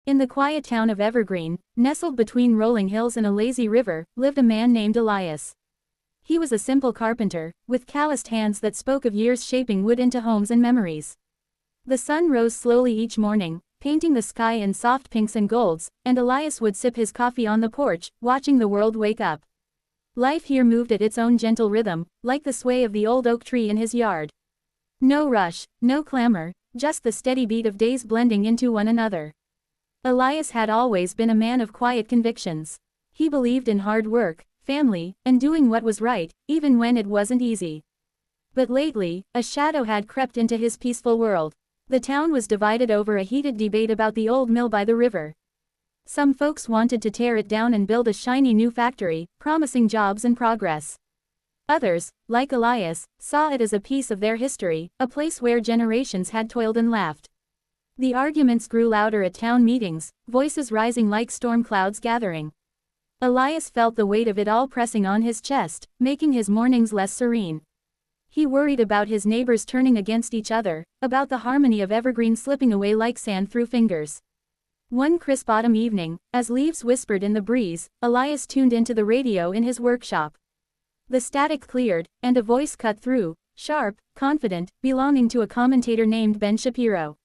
In the quiet town of Evergreen, nestled between rolling hills and a lazy river, lived a man named Elias. He was a simple carpenter, with calloused hands that spoke of years shaping wood into homes and memories. The sun rose slowly each morning, painting the sky in soft pinks and golds, and Elias would sip his coffee on the porch, watching the world wake up. Life here moved at its own gentle rhythm, like the sway of the old oak tree in his yard. No rush, no clamor, just the steady beat of days blending into one another. Elias had always been a man of quiet convictions. He believed in hard work, family, and doing what was right, even when it wasn't easy. But lately, a shadow had crept into his peaceful world. The town was divided over a heated debate about the old mill by the river. Some folks wanted to tear it down and build a shiny new factory, promising jobs and progress. Others, like Elias, saw it as a piece of their history, a place where generations had toiled and laughed. The arguments grew louder at town meetings, voices rising like storm clouds gathering. Elias felt the weight of it all pressing on his chest, making his mornings less serene. He worried about his neighbors turning against each other, about the harmony of Evergreen slipping away like sand through fingers. One crisp autumn evening, as leaves whispered in the breeze, Elias tuned into the radio in his workshop. The static cleared, and a voice cut through, sharp, confident, belonging to a commentator named Ben Shapiro.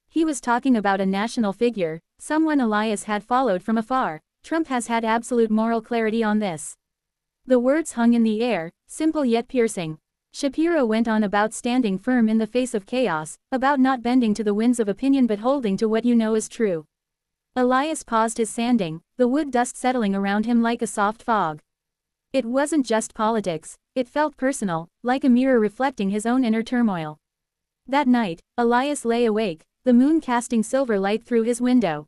He was talking about a national figure, someone Elias had followed from afar. Trump has had absolute moral clarity on this. The words hung in the air, simple yet piercing. Shapiro went on about standing firm in the face of chaos, about not bending to the winds of opinion but holding to what you know is true. Elias paused his sanding, the wood dust settling around him like a soft fog. It wasn't just politics, it felt personal, like a mirror reflecting his own inner turmoil. That night, Elias lay awake, the moon casting silver light through his window.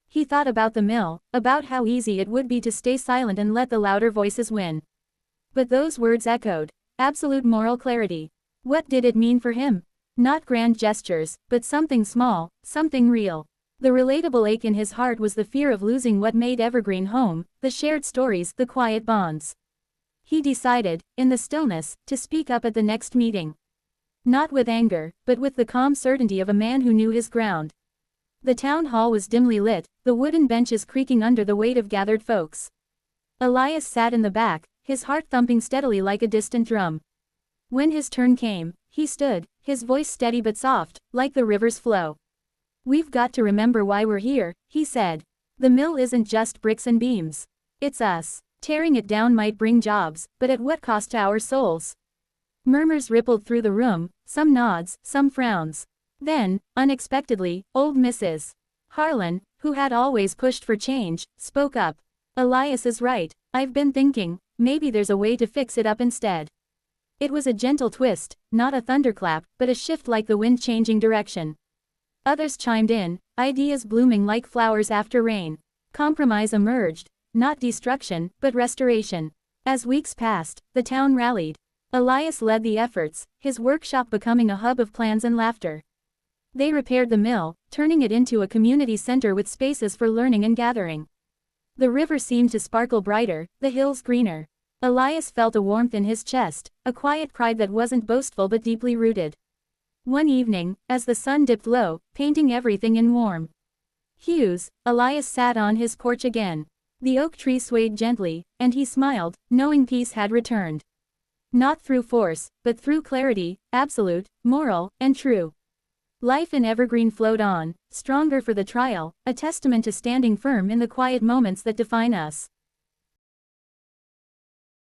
He thought about the mill, about how easy it would be to stay silent and let the louder voices win. But those words echoed. Absolute moral clarity. What did it mean for him? Not grand gestures, but something small, something real. The relatable ache in his heart was the fear of losing what made Evergreen home, the shared stories, the quiet bonds. He decided, in the stillness, to speak up at the next meeting. Not with anger, but with the calm certainty of a man who knew his ground. The town hall was dimly lit, the wooden benches creaking under the weight of gathered folks. Elias sat in the back, his heart thumping steadily like a distant drum. When his turn came, he stood, his voice steady but soft, like the river's flow. "We've got to remember why we're here," he said. "The mill isn't just bricks and beams. It's us. Tearing it down might bring jobs, but at what cost to our souls?" Murmurs rippled through the room, some nods, some frowns. Then, unexpectedly, old Mrs. Harlan, who had always pushed for change, spoke up. "Elias is right. I've been thinking, maybe there's a way to fix it up instead." It was a gentle twist, not a thunderclap, but a shift like the wind changing direction. Others chimed in, ideas blooming like flowers after rain. Compromise emerged, not destruction, but restoration. As weeks passed, the town rallied. Elias led the efforts, his workshop becoming a hub of plans and laughter. They repaired the mill, turning it into a community center with spaces for learning and gathering. The river seemed to sparkle brighter, the hills greener. Elias felt a warmth in his chest, a quiet pride that wasn't boastful but deeply rooted. One evening, as the sun dipped low, painting everything in warm hues, Elias sat on his porch again. The oak tree swayed gently, and he smiled, knowing peace had returned. Not through force, but through clarity, absolute, moral, and true. Life in Evergreen flowed on, stronger for the trial, a testament to standing firm in the quiet moments that define us.